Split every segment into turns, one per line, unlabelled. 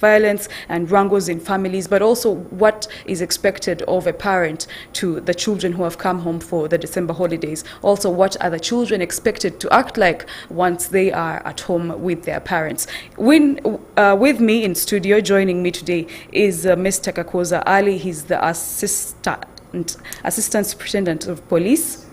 violence and wrangles in families, but also what is expected of a parent to the children who have come home for the December holidays. Also, what are the children expected to act like once they are at home with their parents. With me in studio, joining me today is Mr. Kakooza Ali. He's the Assistant Superintendent of Police,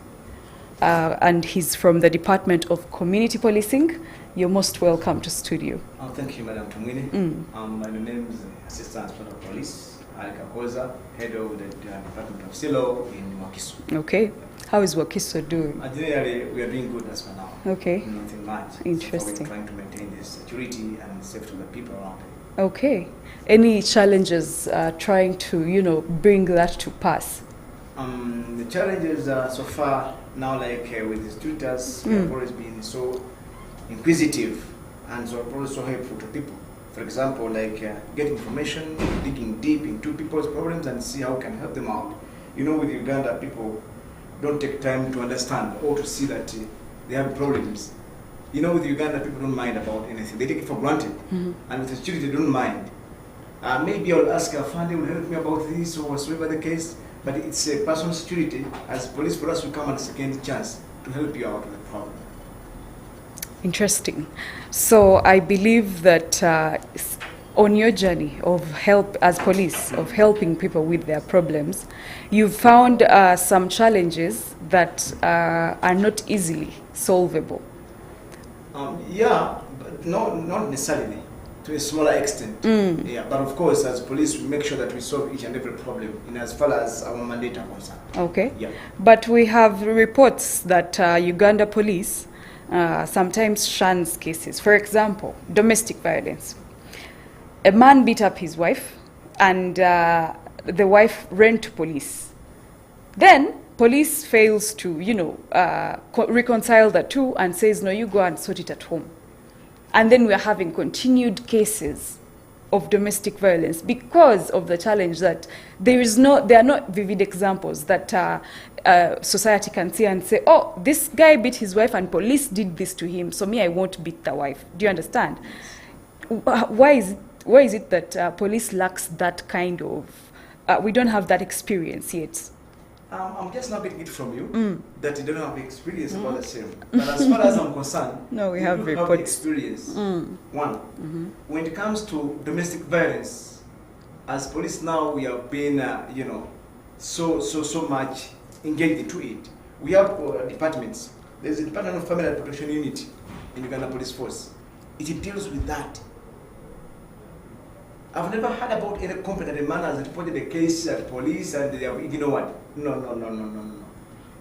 and he's from the Department of Community Policing. You're most welcome to studio.
Oh, thank you, Madam Tumwini. My name is Assistant Superintendent of Police, Ali Kakooza, head of the Department of Silo in Wakiso.
Okay. How is Wakiso doing?
Generally, we are doing good as for now.
Okay.
Nothing much.
Interesting.
So we're trying to maintain the security and safety of the people around it.
Okay. Any challenges trying to, bring that to pass?
The challenges so far now, like with the tutors, we have always been so inquisitive and so always so helpful to people. For example, like get information, digging deep into people's problems and see how we can help them out. With Uganda, people don't take time to understand or to see that they have problems. With Uganda, people don't mind about anything. They take it for granted. And with the security, they don't mind. Maybe I'll ask a family will help me about this or whatsoever the case, but it's a personal security. As police, for us, we come at a second chance to help you out with the problem.
Interesting. So I believe that on your journey of help as police, of helping people with their problems, you've found some challenges that are not easily solvable.
Yeah, but not necessarily, to a smaller extent. Yeah, but of course, as police, we make sure that we solve each and every problem in as far as our mandate are concerned.
Okay.
Yeah.
But we have reports that Uganda police sometimes shuns cases. For example, domestic violence. A man beat up his wife, and the wife ran to police. Then police fails to, reconcile the two and says, no, you go and sort it at home. And then we are having continued cases of domestic violence because of the challenge that there are not vivid examples that society can see and say, oh, this guy beat his wife and police did this to him, so me, I won't beat the wife. Do you understand? Why is it that police lacks that kind of, we don't have that experience yet?
I'm just not getting it from you that you don't have the experience about the same. But as far as I'm concerned,
no, we have
the experience. One, when it comes to domestic violence, as police now we have been, so much engaged into it. We have departments. There's a Department of Family and Protection Unit in Uganda Police Force. It deals with that. I've never heard about any complaint that a man has reported a case at police and they have, what? No.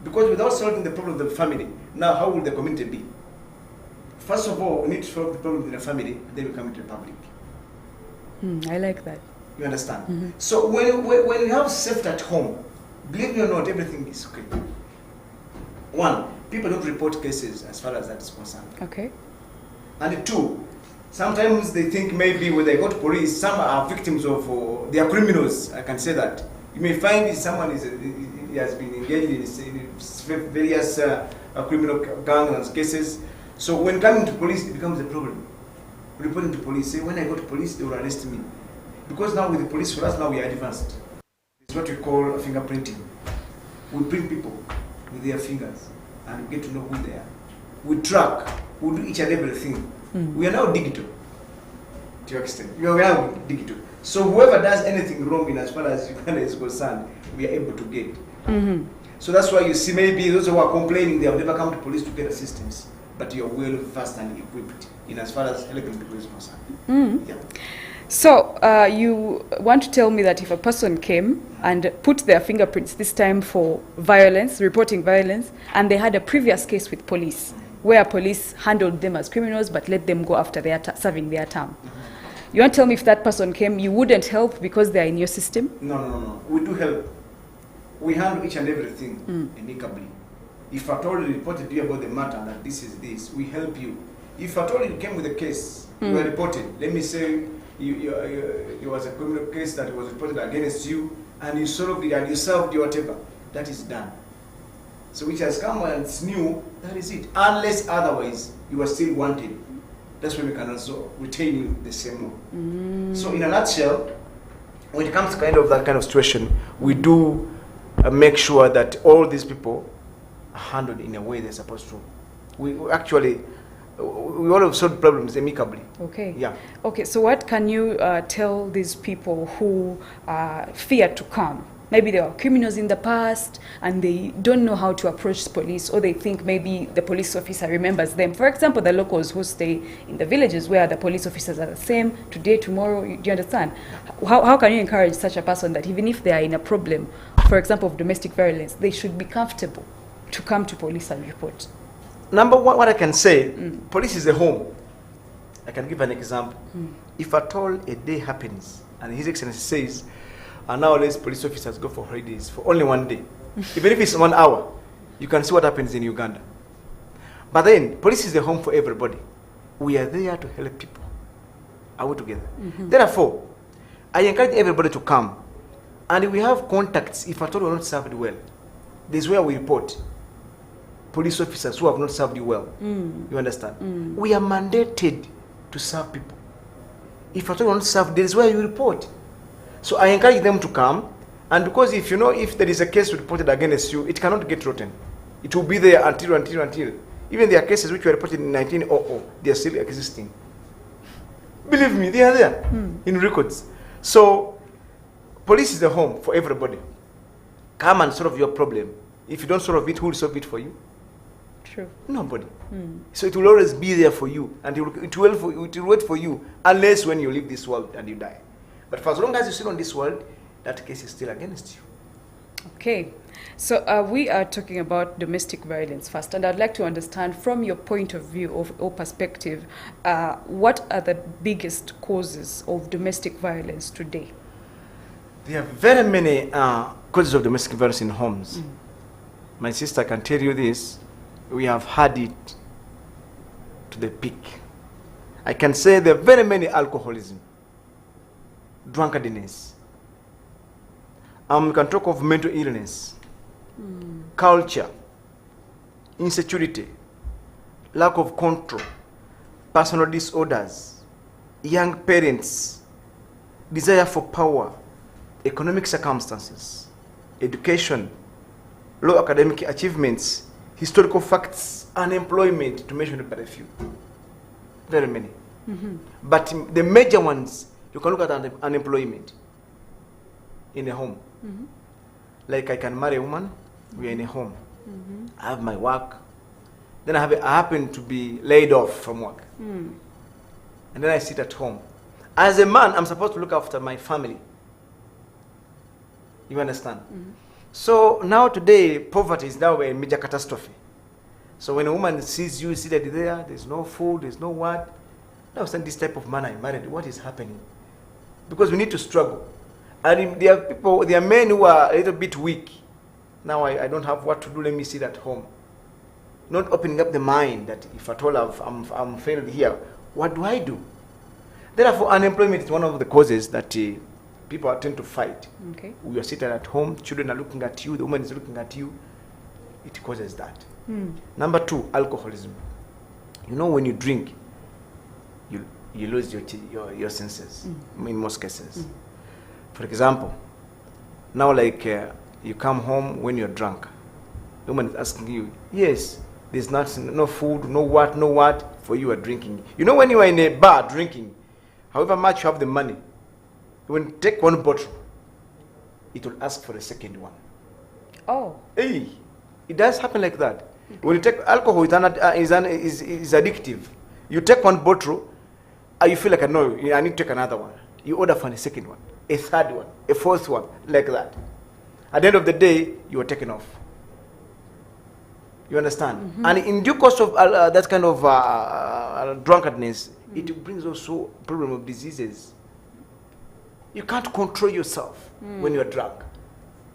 Because without solving the problem of the family, now how will the community be? First of all, we need to solve the problem in the family, then we come into the public.
I like that.
You understand? So when you have safety at home, believe me or not, everything is okay. One, people don't report cases as far as that is concerned.
Okay. And
two, sometimes they think maybe when they go to police, some are victims of, they are criminals, I can say that. You may find someone he has been engaged in various criminal gangs and cases. So when coming to police, it becomes a problem. Reporting to police, say when I go to police, they will arrest me. Because now with the police, for us now we are advanced. It's what we call fingerprinting. We print people with their fingers and we get to know who they are. We track, we do each and everything. We are now digital, to your extent. We are now digital. So whoever does anything wrong in as far as Uganda is concerned, we are able to get. So that's why you see maybe those who are complaining, they have never come to police to get assistance. But you are well versed and equipped in as far as helping people is concerned. Yeah.
So you want to tell me that if a person came and put their fingerprints this time for violence, reporting violence, and they had a previous case with police, where police handled them as criminals but let them go after serving their term. You want to tell me if that person came, you wouldn't help because they're in your system?
No. We do help. We handle each and everything amicably. If at all you reported you about the matter that this is this, we help you. If at all you came with a case, you were reported. Let me say it was a criminal case that was reported against you and you solved it and you served your whatever. That is done. So which has come and it's new, that is it. Unless otherwise you are still wanted. that's when we can also retain you the same way. So in a nutshell, when it comes to kind of that kind of situation, we do make sure that all these people are handled in a way they're supposed to. We actually, we all have solved problems amicably.
Okay.
Yeah.
Okay, so what can you tell these people who fear to come? Maybe they were criminals in the past and they don't know how to approach the police, or they think maybe the police officer remembers them. For example, the locals who stay in the villages where the police officers are the same today, tomorrow, do you understand? How can you encourage such a person that even if they are in a problem, for example, of domestic violence, they should be comfortable to come to police and report?
Number one, what I can say, police is a home. I can give an example. If at all a day happens and His Excellency says, and nowadays police officers go for holidays for only one day, even if it's 1 hour, you can see what happens in Uganda. But then, police is the home for everybody. We are there to help people. Are we together? Therefore, I encourage everybody to come. And we have contacts if at all we are not served well. This is where we report police officers who have not served you well. You understand? We are mandated to serve people. If at all we are not served, this is where you report. So I encourage them to come, and because if you know, if there is a case reported against you, it cannot get rotten. It will be there until. Even there are cases which were reported in 1900, they are still existing. Believe me, they are there in records. So police is the home for everybody. Come and solve your problem. If you don't solve it, who will solve it for you?
True.
Nobody. So it will always be there for you, and it will wait for you unless when you leave this world and you die. But for as long as you're still on this world, that case is still against you.
Okay. So we are talking about domestic violence first, and I'd like to understand from your point of view or perspective, what are the biggest causes of domestic violence today?
There are very many causes of domestic violence in homes. My sister can tell you this. We have had it to the peak. I can say there are very many alcoholism, drunkenness. We can talk of mental illness, culture, insecurity, lack of control, personal disorders, young parents, desire for power, economic circumstances, education, low academic achievements, historical facts, unemployment, to mention but a few. Very many. But the major ones, you can look at unemployment in a home. Like I can marry a woman, we are in a home. I have my work. Then I happen to be laid off from work. And then I sit at home. As a man, I'm supposed to look after my family. You understand? So now today, poverty is now a major catastrophe. So when a woman sees you seated there, there's no food, there's no what. Now this type of man I married, what is happening? Because we need to struggle. And there are people, there are men who are a little bit weak. Now I don't have what to do, let me sit at home. Not opening up the mind that if at all I'm failed here, what do I do? Therefore, unemployment is one of the causes that people tend to fight.
Okay.
You are sitting at home, children are looking at you, the woman is looking at you. It causes that. Number two, alcoholism. You know, when you drink, you lose your senses in most cases. For example, now like you come home when you're drunk. The woman is asking you, yes, there's no food, no what, for you are drinking. You know, when you are in a bar drinking, however much you have the money, when you take one bottle, it will ask for a second one.
Oh.
Hey, it does happen like that. When you take alcohol, is addictive. You take one bottle, you feel like, no, I need to take another one. You order for a second one, a third one, a fourth one, like that. At the end of the day, you are taken off. You understand? And in due course of that kind of drunkenness, it brings also problem of diseases. You can't control yourself when you are drunk.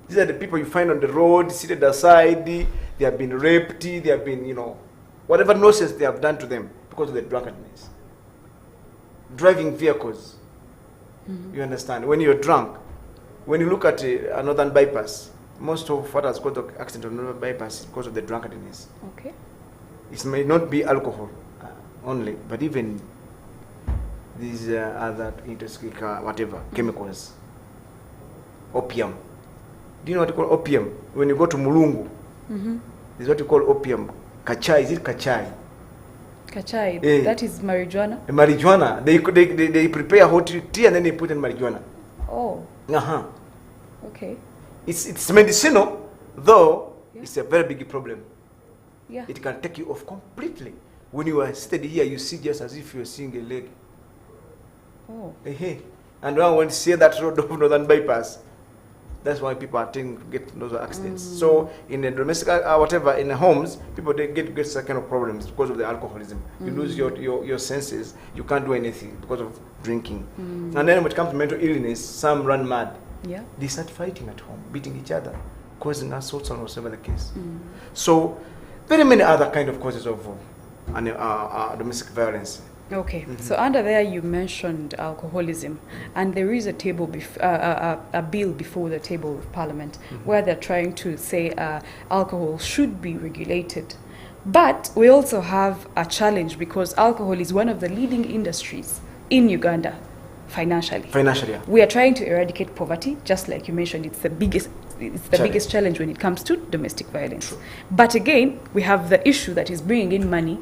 These are the people you find on the road, seated aside. They have been raped. They have been, whatever nonsense they have done to them because of the drunkenness. Driving vehicles. You understand? When you're drunk, when you look at a northern bypass, most of what has caused the accident on northern bypass is because of the drunkenness.
Okay.
It may not be alcohol. only, but even these other intoxic whatever chemicals, opium. Do you know what you call opium? When you go to Mulungu, there's what you call opium. Kachai, is it kachai?
Kachai, that is marijuana?
Marijuana. They prepare hot tea and then they put in marijuana.
Oh.
Uh-huh.
Okay.
It's medicinal, though it's a very big problem.
Yeah.
It can take you off completely. When you are seated here, you see just as if you're seeing a leg.
Oh.
And now when you see that road of Northern Bypass, that's why people are tending to get those accidents. So in the domestic, whatever, in the homes, people they get some kind of problems because of the alcoholism. You lose your senses. You can't do anything because of drinking. And then when it comes to mental illness, some run mad.
Yeah.
They start fighting at home, beating each other, causing assaults or whatever the case. So very many other kind of causes of domestic violence.
Okay, so under there you mentioned alcoholism, and there is a a bill before the table of Parliament where they're trying to say alcohol should be regulated. But we also have a challenge because alcohol is one of the leading industries in Uganda financially.
Financially, yeah.
We are trying to eradicate poverty, just like you mentioned. It's the biggest challenge when it comes to domestic violence.
True.
But again, we have the issue that is bringing in money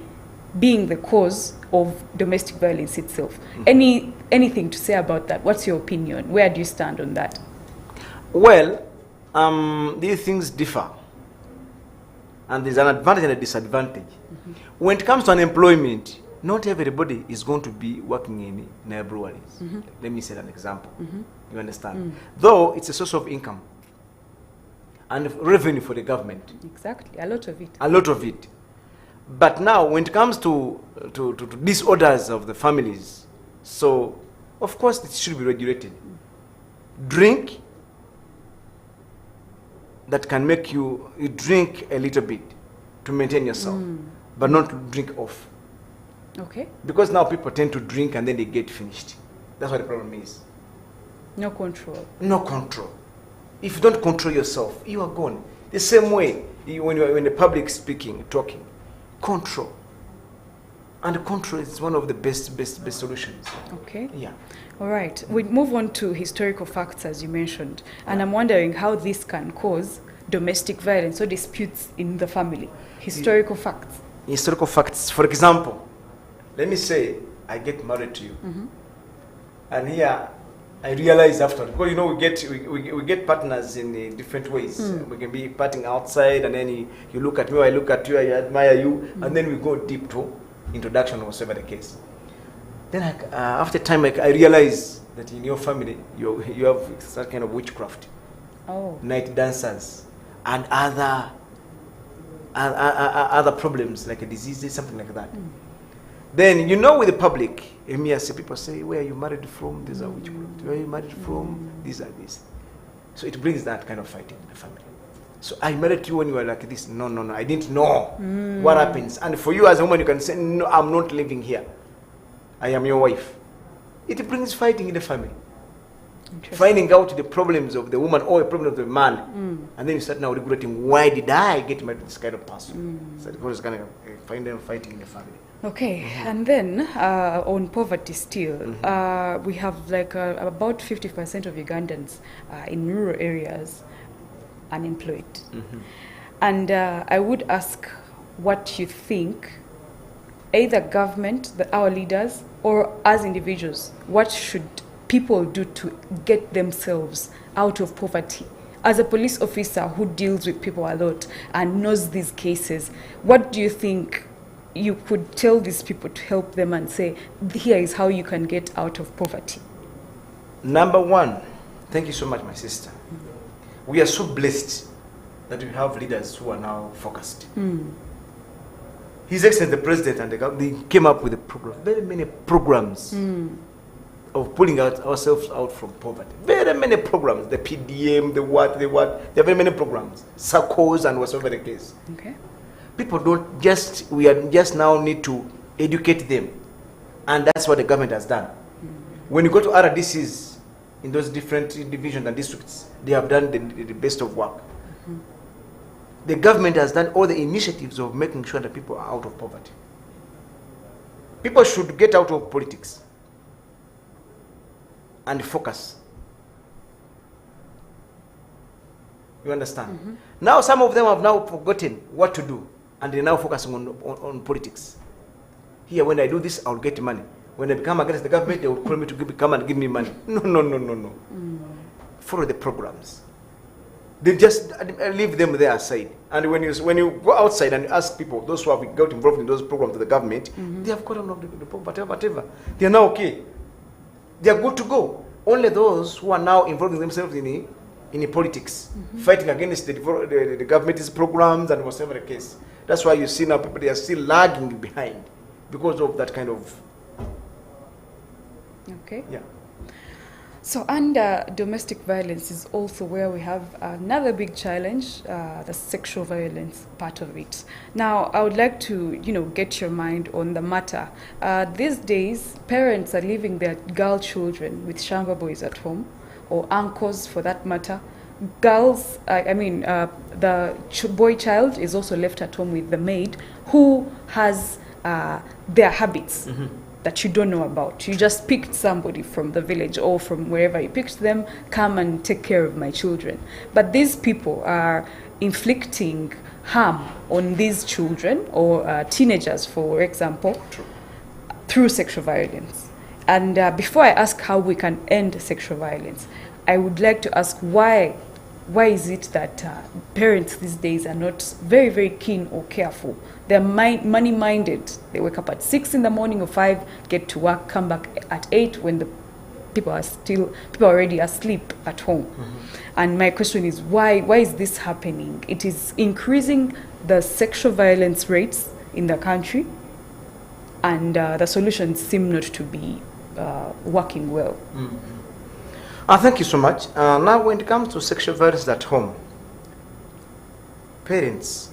being the cause of domestic violence itself. Anything to say about that? What's your opinion? Where do you stand on that?
Well, these things differ. And there's an advantage and a disadvantage. When it comes to unemployment, not everybody is going to be working in breweries. Let me set an example. You understand? Though it's a source of income and revenue for the government.
Exactly, a lot of it.
A lot of it. But now, when it comes to disorders of the families, so of course it should be regulated. Drink that can make you drink a little bit to maintain yourself, but not drink off.
Okay.
Because now people tend to drink and then they get finished. That's what the problem is.
No control.
No control. If you don't control yourself, you are gone. The same way when you are in the public speaking, talking. Control. And control is one of the best solutions.
Okay.
Yeah.
All right. We move on to historical facts, as you mentioned. And I'm wondering how this can cause domestic violence or disputes in the family. Historical facts.
Historical facts. For example, let me say I get married to you. And here I realize after, because you know we get partners in different ways. We can be parting outside, and then you look at me, I look at you, I admire you, and then we go deep to introduction or whatever the case. Then after time, I realize that in your family you have some kind of witchcraft, night dancers, and other problems like a disease, something like that. Then, you know, with the public, people say, where are you married from? These are witchcraft. Where are you married from? These are this. So it brings that kind of fighting in the family. So I married you when you were like this. No, I didn't know what happens. And for you as a woman, you can say, no, I'm not living here. I am your wife. It brings fighting in the family. Finding out the problems of the woman or the problem of the man. And then you start now regretting, why did I get married to this kind of person? So it's going to find them fighting in the family.
Okay, and then on poverty still, we have like about 50% of Ugandans in rural areas unemployed. And I would ask what you think, either government, our leaders, or as individuals, what should people do to get themselves out of poverty? As a police officer who deals with people a lot and knows these cases, what do you think you could tell these people to help them and say, here is how you can get out of poverty?
Number one, thank you so much, my sister. We are so blessed that we have leaders who are now focused. His Excellency the President and the government, they came up with a program, very many programs of pulling ourselves out from poverty. Very many programs, the PDM, the what, there are very many programs, SACCOs and whatever the case.
Okay.
People we are just now need to educate them. And that's what the government has done. When you go to RDCs in those different divisions and districts, they have done the best of work. The government has done all the initiatives of making sure that people are out of poverty. People should get out of politics and focus. You understand? Now some of them have now forgotten what to do, and they're now focusing on politics. Here, when I do this, I'll get money. When I become against the government, they will call me to come and give me money. No. Follow the programs. They just leave them there aside. And when you go outside and ask people, those who have got involved in those programs of the government, they have got on whatever. They are now okay. They are good to go. Only those who are now involving themselves in politics, fighting against the government's programs and whatever the case. That's why you see now people, they are still lagging behind because of that kind of...
Okay.
Yeah.
So under domestic violence is also where we have another big challenge, the sexual violence part of it. Now, I would like to, get your mind on the matter. These days, parents are leaving their girl children with shamba boys at home, or uncles for that matter. Girls, the boy child is also left at home with the maid who has their habits. That you don't know about. You just picked somebody from the village or from wherever you picked them, come and take care of my children. But these people are inflicting harm on these children or teenagers, for example, through sexual violence. And before I ask how we can end sexual violence, I would like to ask why is it that parents these days are not very, very keen or careful? They're money-minded. They wake up at 6 in the morning or 5, get to work, come back at 8 when the people are already asleep at home. And my question is, why is this happening? It is increasing the sexual violence rates in the country, and the solutions seem not to be working well.
Thank you so much. Now, when it comes to sexual violence at home, parents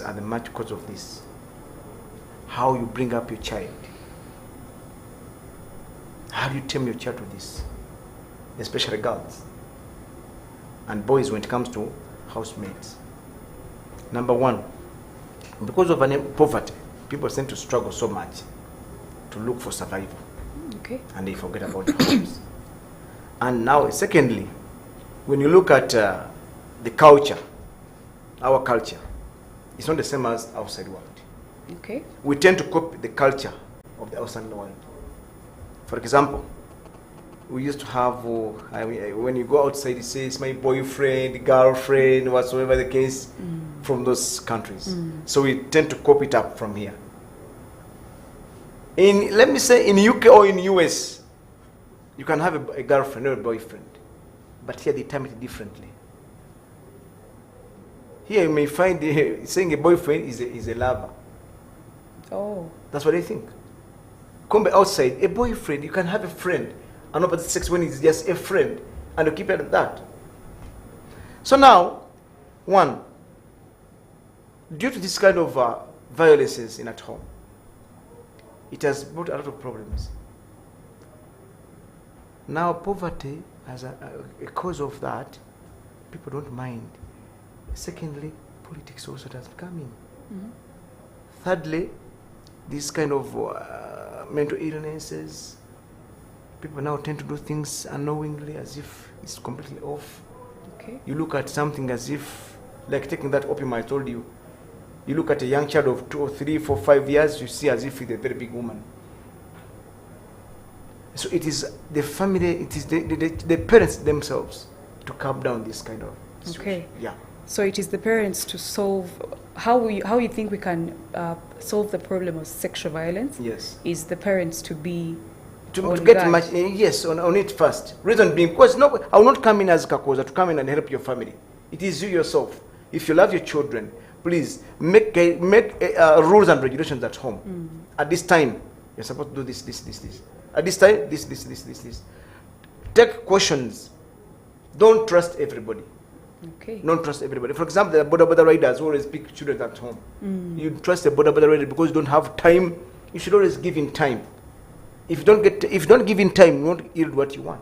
are the main cause of this. How you bring up your child. How do you tame your child to this? Especially girls. And boys when it comes to housemates. Number one, because of poverty, people tend to struggle so much to look for survival.
Okay.
And they forget about the homes. And now, secondly, when you look at the culture, our culture, it's not the same as outside world.
Okay.
We tend to copy the culture of the outside world. For example, we used to have, when you go outside, it says my boyfriend, girlfriend, whatsoever the case, from those countries. So we tend to copy it up from here. Let me say in UK or in US, you can have a girlfriend or a boyfriend, but here they term it differently. Here you may find saying a boyfriend is a lover.
Oh.
That's what they think. Come outside, a boyfriend, you can have a friend, and opposite sex when it's just a friend, and you keep it at that. So now, one, due to this kind of violences in at home, it has brought a lot of problems. Now poverty, as a cause of that, people don't mind. Secondly, politics also has come in. Thirdly, this kind of mental illnesses, people now tend to do things unknowingly as if it's completely off.
Okay.
You look at something as if, like taking that opium I told you, you look at a young child of 2 or 3, 4, 5 years, you see as if it's a very big woman. So it is the family, it is the parents themselves to calm down this kind of situation.
Okay.
Yeah.
So it is the parents to solve. How you think we can solve the problem of sexual violence?
Yes.
Is the parents to be
to get much, yes, on it first. Reason being, because no, I will not come in as Kakooza to come in and help your family. It is you yourself. If you love your children, please make rules and regulations at home. At this time, you're supposed to do this. At this time, this. Take questions. Don't trust everybody.
Okay.
Don't trust everybody. For example, the boda riders always pick children at home. You trust the boda rider because you don't have time. You should always give in time. If you don't give in time, you won't yield what you want.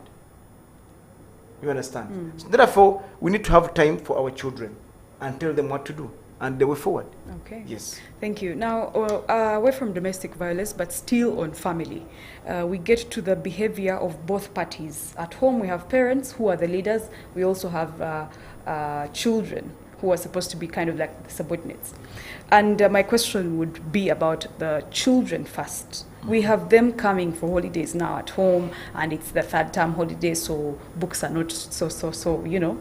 You understand? So therefore, we need to have time for our children and tell them what to do. and the way forward.
Okay.
Yes.
Thank you. Now, away from domestic violence, but still on family, we get to the behavior of both parties. At home, we have parents who are the leaders. We also have children who are supposed to be kind of like the subordinates. And my question would be about the children first. We have them coming for holidays now at home, and it's the third term holiday, so books are not so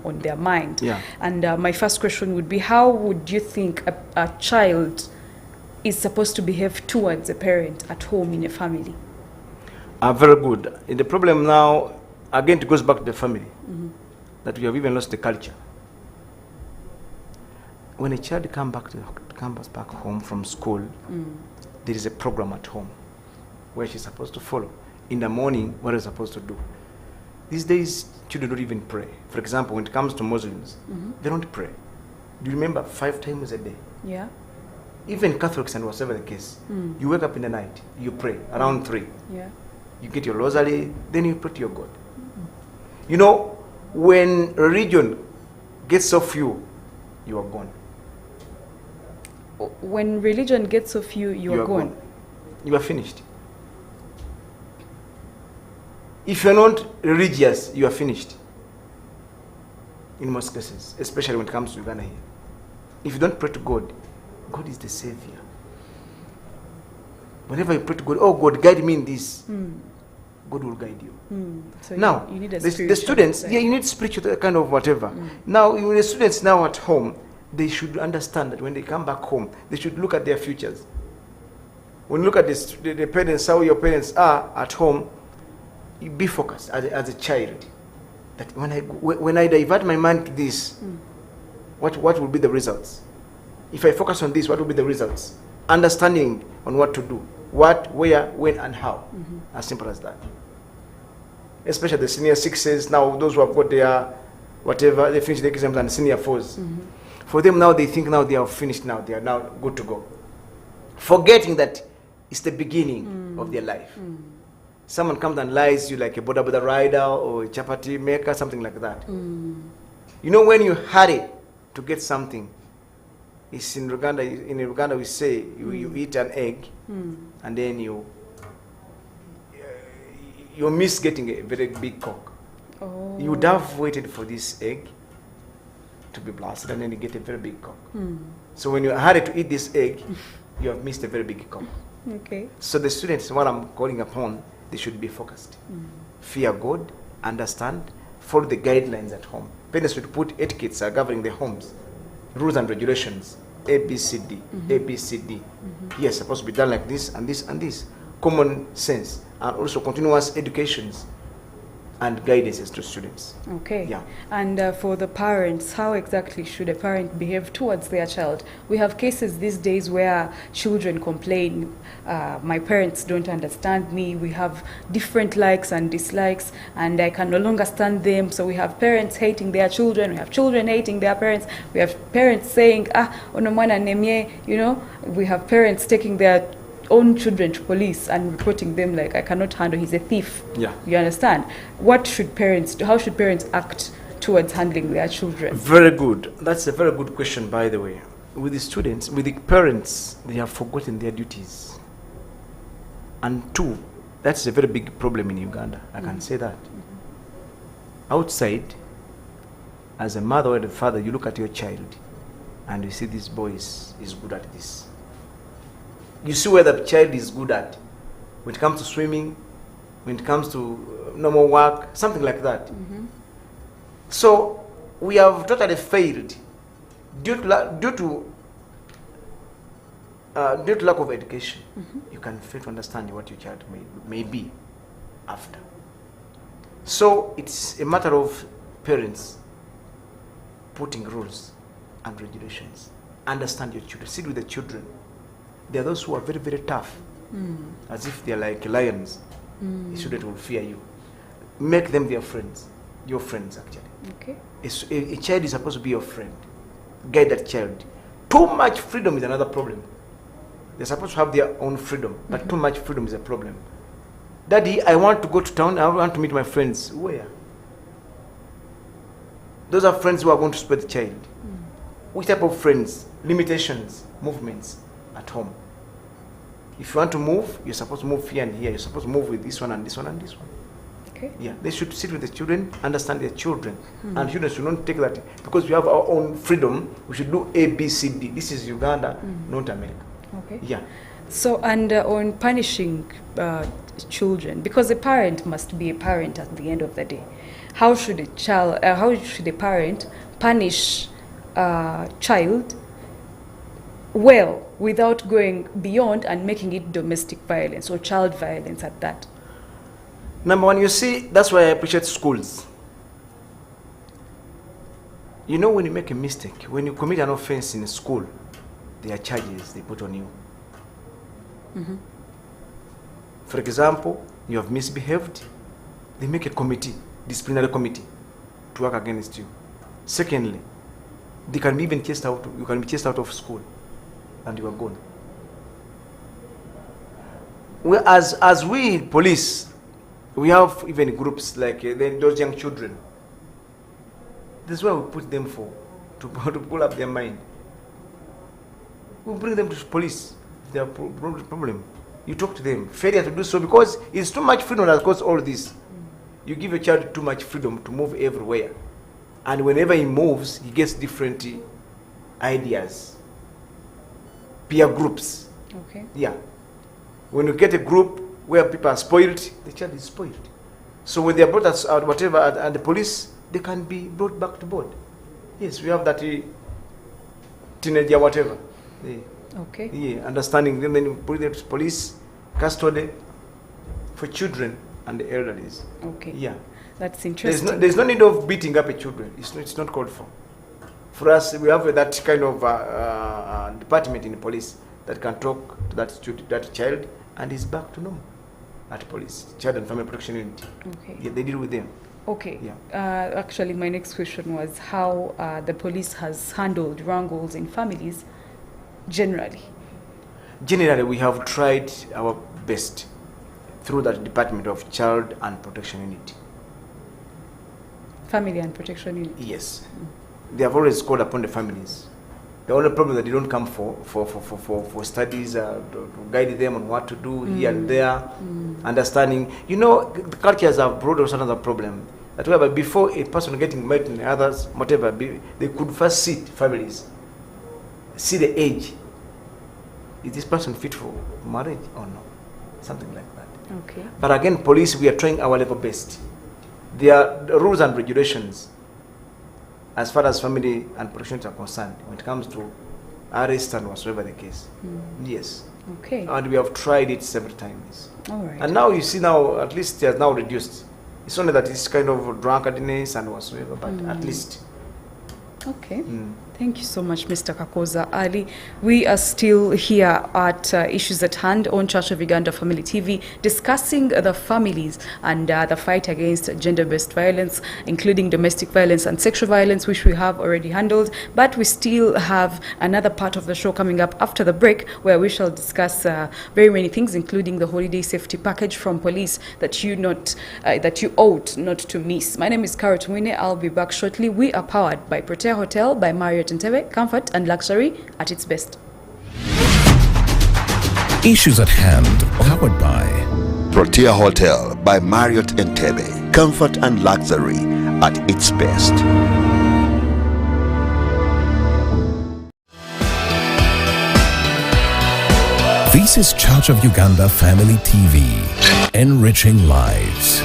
on their mind.
Yeah.
And my first question would be, how would you think a child is supposed to behave towards a parent at home in a family?
Very good. The problem now, again, it goes back to the family, that we have even lost the culture. When a child comes back home from school, there is a program at home where she's supposed to follow. In the morning, what is supposed to do? These days, children don't even pray. For example, when it comes to Muslims, they don't pray. Do you remember 5 times a day?
Yeah.
Even Catholics and whatever the case, you wake up in the night, you pray around 3.
Yeah.
You get your rosary, then you pray to your God. You know, when religion gets off you, you are gone.
When religion gets off you, you are gone.
You are finished. If you're not religious, you are finished. In most cases, especially when it comes to Uganda here. If you don't pray to God, God is the Savior. Whenever you pray to God, oh God, guide me in this, God will guide you.
So
now,
you need a
the students,
side.
yeah, you need spiritual kind of whatever. Now, the students now at home, they should understand that when they come back home, they should look at their futures. When you look at the parents, how your parents are at home, you be focused as a child. That when I divert my mind to this, what will be the results? If I focus on this, what will be the results? Understanding on what to do. What, where, when, and how. As simple as that. Especially the senior 6s, now those who have got their, whatever, they finish their exams, and senior 4s. For them now, they think now they are finished now. They are now good to go. Forgetting that it's the beginning of their life. Someone comes and lies you like a boda rider or a chapati maker, something like that. You know, when you hurry to get something, it's in Uganda we say you eat an egg and then you miss getting a very big cock.
Oh.
You would have waited for this egg to be blasted and then you get a very big cock. So when you hurry to eat this egg, you have missed a very big cock.
Okay.
So the students, what I'm calling upon, they should be focused. Fear God, understand, follow the guidelines at home. Parents should put etiquettes governing their homes, rules and regulations, A, B, C, D, A, B, C, D. Yes, supposed to be done like this and this and this. Common sense, and also continuous educations and guidances to students.
Okay.
Yeah.
And for the parents, how exactly should a parent behave towards their child? We have cases these days where children complain, my parents don't understand me, we have different likes and dislikes, and I can no longer stand them. So we have parents hating their children, we have children hating their parents, we have parents saying, Onomwana nemye, we have parents taking their own children to police and reporting them like, I cannot handle, he's a thief.
Yeah.
You understand? What should parents do? How should parents act towards handling their children?
Very good. That's a very good question, by the way. With the students, with the parents, they have forgotten their duties. And 2, that's a very big problem in Uganda. I can say that. Outside, as a mother or a father, you look at your child and you see this boy is good at this. You see where the child is good at. When it comes to swimming, when it comes to normal work, something like that. So we have totally failed due to lack of education. You can fail to understand what your child may be after. So it's a matter of parents putting rules and regulations. Understand your children. Sit with the children. There are those who are very, very tough, as if they're like lions. The student will fear you. Make them their friends, your friends actually.
Okay.
A child is supposed to be your friend. Guide that child. Too much freedom is another problem. They're supposed to have their own freedom, but too much freedom is a problem. Daddy, I want to go to town, I want to meet my friends. Where? Those are friends who are going to spoil the child. Which type of friends? limitations, movements at home. If you want to move, you're supposed to move here and here. You're supposed to move with this one and this one and this one.
Okay.
Yeah, they should sit with the children, understand their children. And children should not take that, because we have our own freedom, we should do A, B, C, D. This is Uganda, not America.
Okay.
Yeah.
So, and on punishing children, because a parent must be a parent at the end of the day, how should a parent punish a child well without going beyond and making it domestic violence or child violence at that?
Number one, you see, that's why I appreciate schools. You know, when you make a mistake, when you commit an offense in a school, there are charges they put on you. For example, you have misbehaved, they make a committee, disciplinary committee, to work against you. Secondly, they can be even chased out. You can be chased out of school, and you are gone. Well, as we police, we have even groups like those young children. This is where we put them for, to pull up their mind. We bring them to police. They have problem. You talk to them. Failure to do so, because it's too much freedom that causes all this. You give a child too much freedom to move everywhere, and whenever he moves, he gets different ideas, peer groups.
Okay.
Yeah. When you get a group where people are spoiled, the child is spoiled. So when they are brought out, whatever, and the police, they can be brought back to board. Yes, we have that teenager, whatever.
Okay.
Yeah, understanding them, then you put them to police custody for children and the elderlies.
Okay.
Yeah.
That's interesting.
There's no need of beating up a children. It's not called for. For us, we have that kind of department in the police that can talk to that child, and is back to normal at police, Child and Family Protection Unit.
Okay.
Yeah, they deal with them.
Okay.
Yeah.
Actually, my next question was how the police has handled wrangles in families generally.
Generally, we have tried our best through that Department of Child and Protection Unit.
Family and Protection Unit.
Yes. They have always called upon the families. The only problem that they don't come for studies to guide them on what to do here and there, understanding. You know, the cultures have brought us another problem. That whereby before a person getting married and others, whatever, they could first see families, see the age. Is this person fit for marriage or no? Something like that.
Okay.
But again, police, we are trying our level best. There are rules and regulations as far as family and protection are concerned when it comes to arrest and whatsoever the case. Yes.
Okay.
And we have tried it several times.
All right.
And now you see now, at least it has now reduced. It's only that it's kind of drunkenness and whatsoever, but at least.
Okay. Thank you so much, Mr. Kakooza Ali. We are still here at Issues at Hand on Church of Uganda Family TV, discussing the families and the fight against gender-based violence, including domestic violence and sexual violence, which we have already handled. But we still have another part of the show coming up after the break, where we shall discuss very many things, including the holiday safety package from police that you ought not to miss. My name is Carrot Mwine. I'll be back shortly. We are powered by Protea Hotel, by Marriott Entebbe, comfort and luxury at its best.
Issues at Hand, powered by
Protea Hotel by Marriott Entebbe. Comfort and luxury at its best.
This is Church of Uganda Family TV, enriching lives.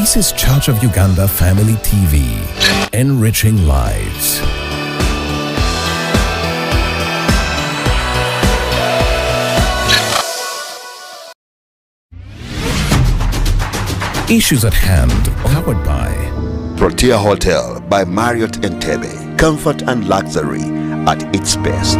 This is Church of Uganda Family TV, enriching lives. Issues at hand, powered by
Protea Hotel by Marriott Entebbe. Comfort and luxury at its best.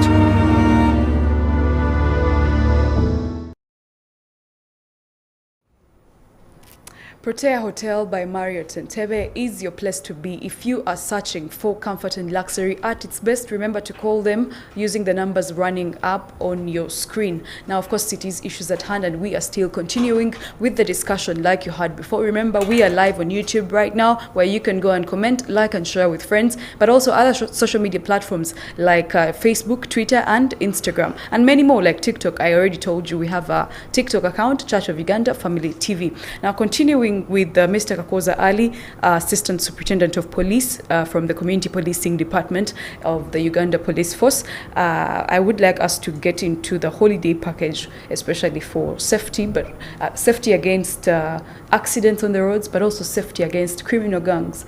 Protea Hotel by Marriott Entebbe is your place to be if you are searching for comfort and luxury at its best. Remember to call them using the numbers running up on your screen. Now, of course, it is issues at hand, and we are still continuing with the discussion like you had before. Remember, we are live on YouTube right now, where you can go and comment, like, and share with friends, but also other social media platforms like Facebook, Twitter, and Instagram, and many more like TikTok. I already told you we have a TikTok account, Church of Uganda Family TV. Now, continuing with Mr. Kakooza Ali, Assistant Superintendent of Police from the Community Policing Department of the Uganda Police Force. I would like us to get into the holiday package, especially for safety, but safety against accidents on the roads, but also safety against criminal gangs,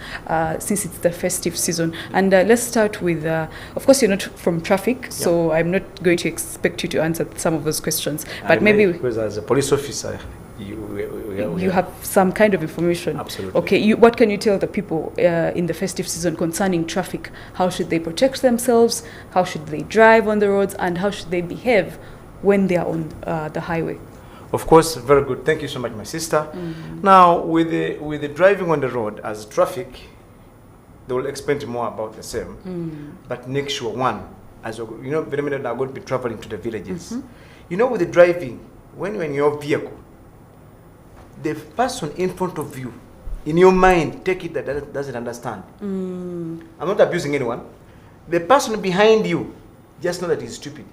since it's the festive season. And let's start with, of course, you're not from traffic, so I'm not going to expect you to answer some of those questions, but maybe
because as a police officer, you
have some kind of information.
Absolutely.
Okay, what can you tell the people in the festive season concerning traffic? How should they protect themselves? How should they drive on the roads? And how should they behave when they are on the highway?
Of course, very good. Thank you so much, my sister. Now, with the driving on the road as traffic, they will explain more about the same. But make sure, one, as you know, very many are going to be traveling to the villages. You know, with the driving, when you're in your vehicle, the person in front of you, in your mind, take it that doesn't understand. I'm not abusing anyone. The person behind you, just know that he's stupid.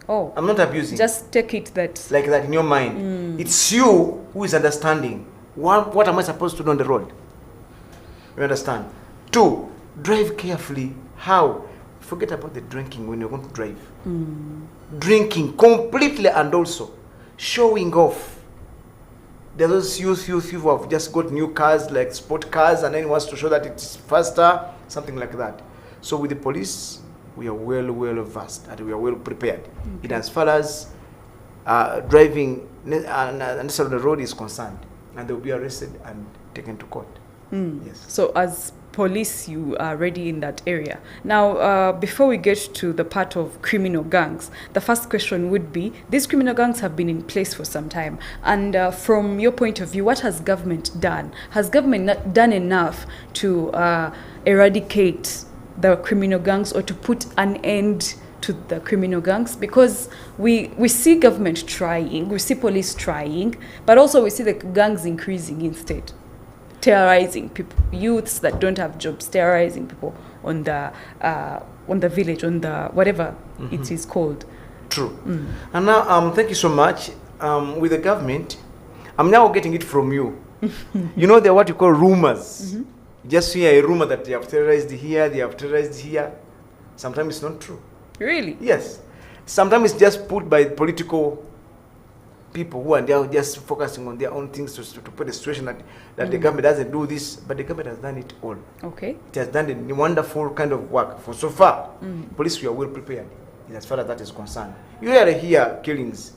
Oh,
I'm not abusing.
just take it that
Like that in your mind. It's you who is understanding. What am I supposed to do on the road? You understand? Two, drive carefully. How? Forget about the drinking when you're going to drive. Drinking completely, and also showing off. There are those youth who have just got new cars, like sport cars, and then wants to show that it's faster, something like that. So with the police, we are well versed and we are well prepared. In as far as driving on the road is concerned, and they will be arrested and taken to court. Yes.
So as police, you are ready in that area. Now, before we get to the part of criminal gangs, the first question would be, these criminal gangs have been in place for some time. And from your point of view, what has government done? Has government done enough to eradicate the criminal gangs or to put an end to the criminal gangs? Because we see government trying, we see police trying, but also we see the gangs increasing instead. Terrorizing people, youths that don't have jobs, terrorizing people on the village, on the whatever it is called.
True. And now, thank you so much. With the government, I'm now getting it from you. You know, they're what you call rumors. Just hear a rumor that they have terrorized here, they have terrorized here. Sometimes it's not true.
Really?
Yes. Sometimes it's just put by political people who are there just focusing on their own things to put the situation that the government doesn't do this, but the government has done it all.
Okay.
It has done a wonderful kind of work for so far. Police, we are well prepared as far as that is concerned. You rarely hear killings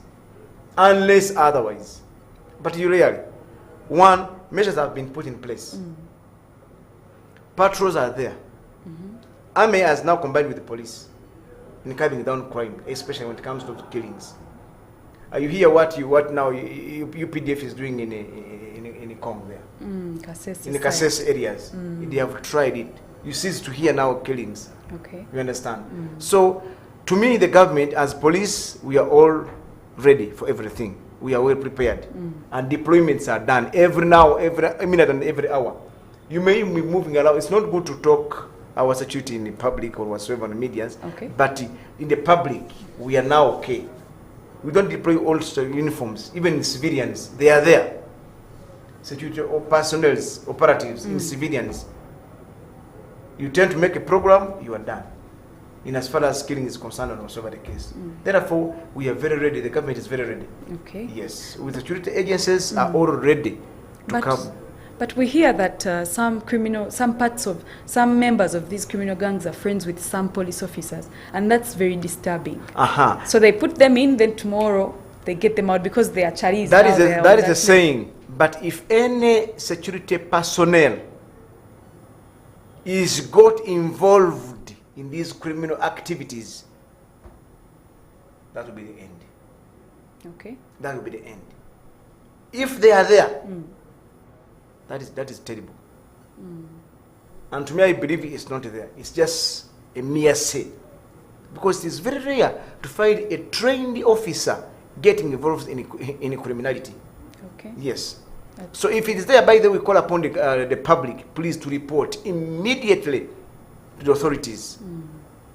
unless otherwise, but you rarely. One, measures have been put in place. Patrols are there. Army has now combined with the police in cutting down crime, especially when it comes to killings. You hear what now UPDF is doing in Congo there, in the Kasese areas. They have tried it. You cease to hear now killings.
Okay.
You understand? So, to me, the government, as police, we are all ready for everything. We are well prepared, and deployments are done every minute and every hour. You may be moving around. It's not good to talk our security in the public or whatsoever on the media, but in the public, we are now okay. We don't deploy all uniforms, even in civilians. They are there. Security or personnel, operatives in civilians. You tend to make a program, you are done. In as far as killing is concerned and whatsoever the case. Therefore, we are very ready. The government is very ready.
Okay.
Yes. With the security agencies are all ready
But we hear that some members of these criminal gangs are friends with some police officers, and that's very disturbing. So they put them in, then tomorrow they get them out because they are Charis.
That is a saying. But if any security personnel is got involved in these criminal activities, that will be the end.
Okay.
That will be the end. If they are there, that is terrible. And to me, I believe it's not there. It's just a mere say. Because it is very rare to find a trained officer getting involved in criminality.
Okay.
Yes. So if it is there, by the way, we call upon the public, please, to report immediately to the authorities.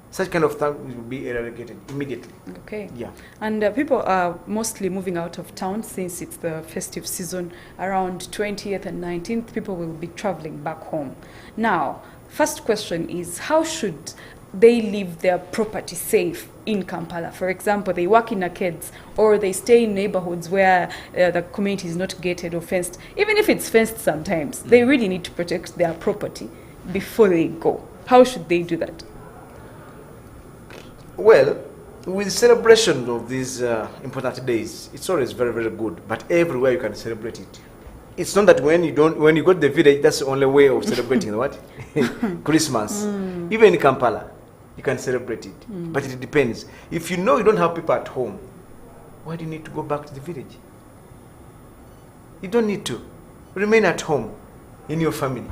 Such kind of thing will be eradicated immediately.
Okay.
Yeah.
And people are mostly moving out of town since it's the festive season. Around 20th and 19th, people will be traveling back home. Now, first question is, how should they leave their property safe in Kampala? For example, they work in arcades or they stay in neighborhoods where the community is not gated or fenced. Even if it's fenced sometimes, they really need to protect their property before they go. How should they do that? Well, with celebration of these important days, it's always very, very good. But everywhere you can celebrate it. It's not that when you go to the village, that's the only way of celebrating what? Christmas. Even in Kampala, you can celebrate it. But it depends. If you know you don't have people at home, why do you need to go back to the village? You don't need to. Remain at home in your family.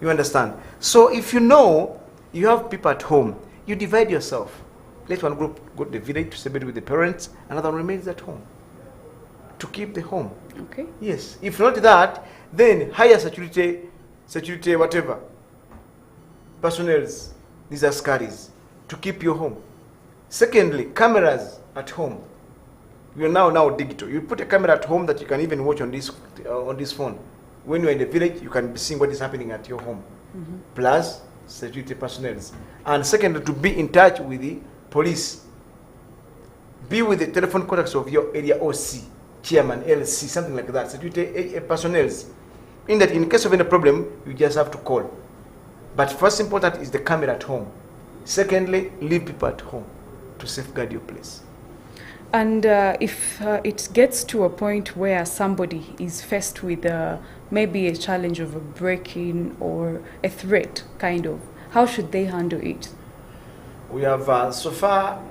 You understand? So if you know you have people at home, you divide yourself. Let one group go to the village to celebrate with the parents, another one remains at home to keep the home. Okay. Yes. If not that, then hire security whatever, personnels, these are scaries, to keep your home. Secondly, cameras at home. We are now digital. You put a camera at home that you can even watch on this phone. When you are in the village, you can be seeing what is happening at your home. Plus security personnel. And secondly, to be in touch with the police. Be with the telephone contacts of your area OC, chairman, LC, something like that. Security personnel. In that, in case of any problem, you just have to call. But first important is the camera at home. Secondly, leave people at home to safeguard your place. And if it gets to a point where somebody is faced with maybe a challenge of a break-in or a threat, kind of, how should they handle it? We have so far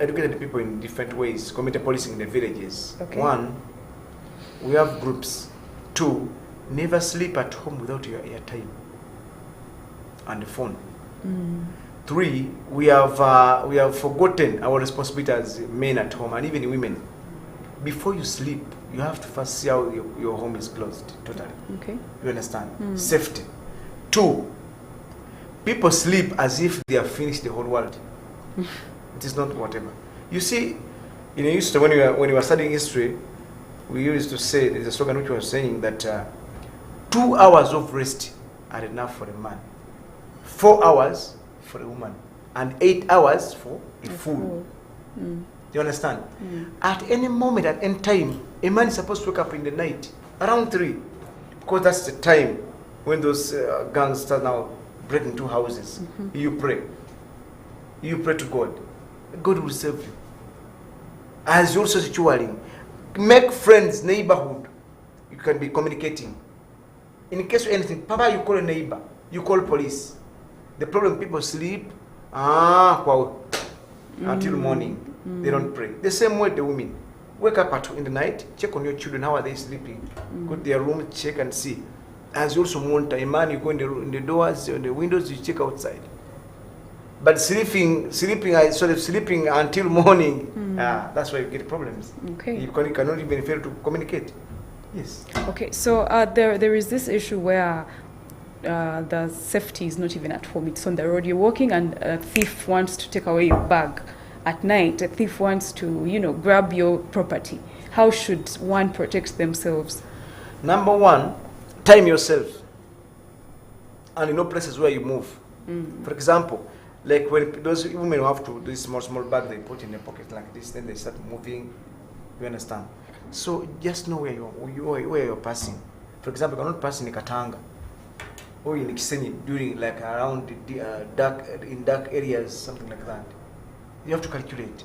educated people in different ways, community policing in the villages. Okay. 1, we have groups. 2, never sleep at home without your airtime and the phone. 3, we have forgotten our responsibility as men at home and even women. Before you sleep, you have to first see how your home is closed totally. Okay. You understand? Safety. 2, people sleep as if they have finished the whole world. It is not whatever. You see, in history, when we were studying history, we used to say, there's a slogan which was saying that 2 hours of rest are enough for a man, 4 hours for a woman, and 8 hours for a fool. Do you understand? At any moment, at any time, a man is supposed to wake up in the night around 3, because that's the time when those gangs start now breaking into houses. You pray to God. God will save you. As you also situating, make friends, neighborhood. You can be communicating. In case of anything, Papa, you call a neighbor, you call police. The problem, people sleep until morning. They don't pray. The same way the women wake up in the night, check on your children, how are they sleeping? Go to their room, check and see. As you also monitor, a man, you go in the doors, in the windows, you check outside. But sleeping until morning, that's why you get problems. Okay. You cannot even fail to communicate. Yes. Okay, so there is this issue where the safety is not even at home. It's on the road. You're walking and a thief wants to take away your bag. At night, a thief wants to, grab your property. How should one protect themselves? Number 1, time yourself. And places where you move. For example, like when those women who have to do this small bag, they put in their pocket like this, then they start moving. You understand? So just know where you're passing.
For example, you cannot pass in Katanga or in Kisenyi during like around dark areas, something like that. You have to calculate.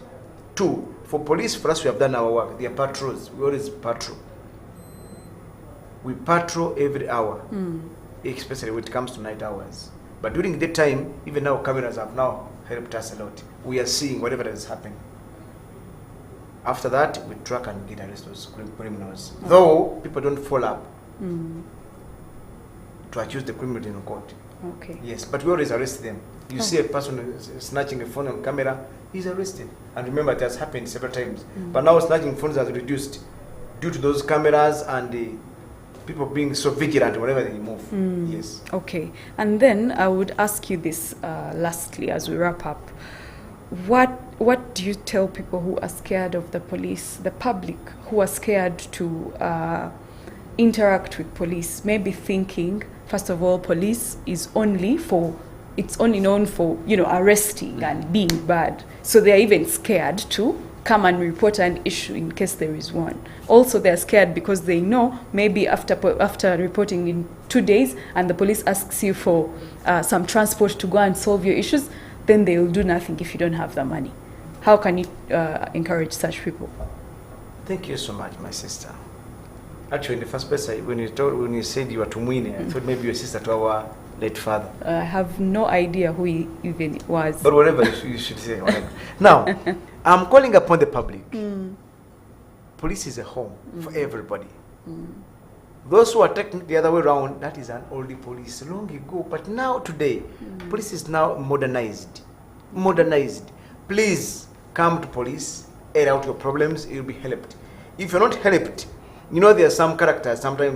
2, for police, for us, we have done our work. They are patrols. We always patrol. We patrol every hour, especially when it comes to night hours. But during the time, even now cameras have now helped us a lot. We are seeing whatever is happening. After that, we track and get arrest those criminals. Okay. Though people don't follow up to accuse the criminal in court.
Okay.
Yes, but we always arrest them. You see a person snatching a phone on camera, he's arrested. And remember, it has happened several times. But now snatching phones has reduced due to those cameras and the people being so vigilant whenever they move. Yes.
Okay. And then I would ask you this lastly as we wrap up. What do you tell people who are scared of the police, the public who are scared to interact with police, maybe thinking, first of all, police is only known for, arresting and being bad. So they're even scared to come and report an issue in case there is one. Also, they're scared because they know maybe after reporting in 2 days and the police asks you for some transport to go and solve your issues, then they will do nothing if you don't have the money. How can you encourage such people?
Thank you so much, my sister. Actually, in the first place, when you said you were Tumwine, I thought maybe your sister to our late father.
I have no idea who he even was.
But whatever, you should say whatever. Now, I'm calling upon the public. Police is a home for everybody. Those who are taking the other way around, that is an oldie police long ago. But now, today, police is now modernized. Please come to police, air out your problems, you'll be helped. If you're not helped, there are some characters, sometimes,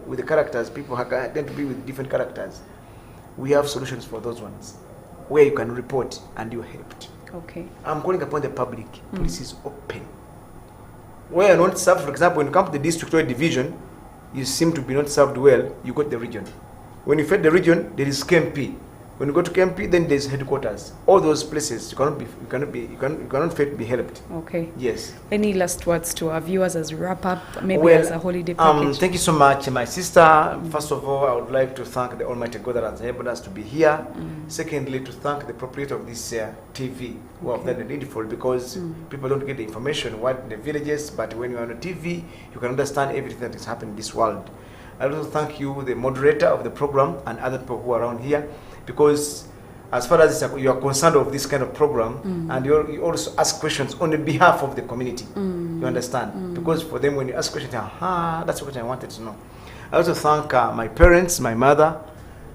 with the characters, people tend to be with different characters. We have solutions for those ones, where you can report and you're helped.
Okay.
I'm calling upon the public. Police is open. Where you're not served, for example, when you come to the district or division, you seem to be not served well, you go to the region. When you fed the region, there is KMP. When you go to KMP, then there's headquarters. All those places you cannot be helped.
Okay.
Yes.
Any last words to our viewers as we wrap up, maybe as a holiday package?
Thank you so much, my sister. First of all, I would like to thank the Almighty God that has enabled us to be here. Secondly, to thank the proprietor of this TV who have done the needful, because people don't get the information what in the villages, but when you're on the TV, you can understand everything that is happening in this world. I also thank you, the moderator of the program, and other people who are around here, because as far as you are concerned of this kind of program, and you also ask questions on the behalf of the community. You understand? Because for them, when you ask questions, that's what I wanted to know. I also thank my parents, my mother.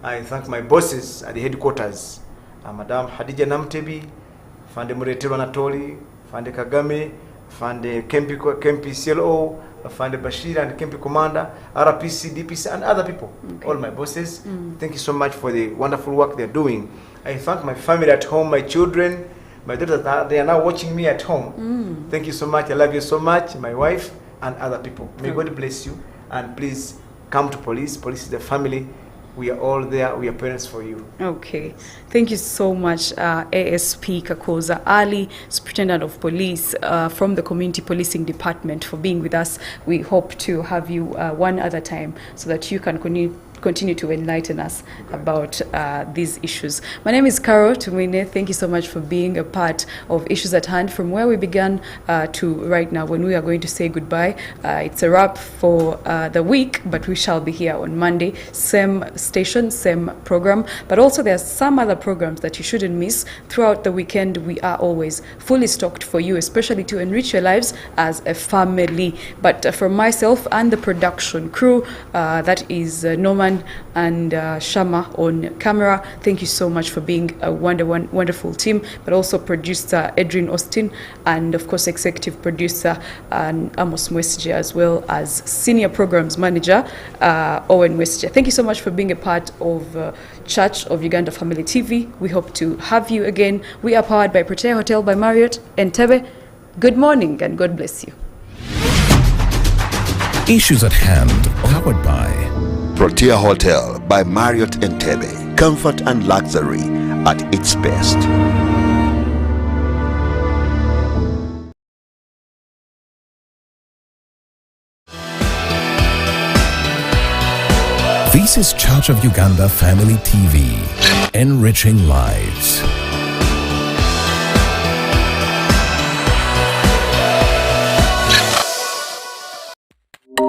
I thank my bosses at the headquarters, Madam Hadija Namtebi, Fande Muretero Anatoli, Fande Kagame, Fande Kempi CLO, Fande Bashir and Kempi Commander, RPC, DPC, and other people, all my bosses. Thank you so much for the wonderful work they're doing. I thank my family at home, my children, my daughters, they are now watching me at home. Thank you so much. I love you so much, my wife and other people. May God bless you, and please come to police. Police is the family. We are all there. We are parents for you.
Okay. Thank you so much, ASP Kakooza Ali, Superintendent of Police from the Community Policing Department, for being with us. We hope to have you one other time so that you can continue to enlighten us about these issues. My name is Carol Tumwine. Thank you so much for being a part of Issues at Hand, from where we began to right now, when we are going to say goodbye. It's a wrap for the week, but we shall be here on Monday, same station, same program. But also there are some other programs that you shouldn't miss throughout the weekend. We are always fully stocked for you, especially to enrich your lives as a family. But from myself and the production crew, that is Norman and Shama on camera, thank you so much for being a wonderful team, but also producer Adrian Austin, and of course executive producer Amos Mwesije, as well as senior programs manager Owen Mwesije. Thank you so much for being a part of Church of Uganda Family TV. We hope to have you again. We are powered by Protea Hotel by Marriott Entebbe. Good morning and God bless you.
Issues at Hand, powered by
Protea Hotel by Marriott Entebbe. Comfort and luxury at its best.
This is Church of Uganda Family TV, enriching lives.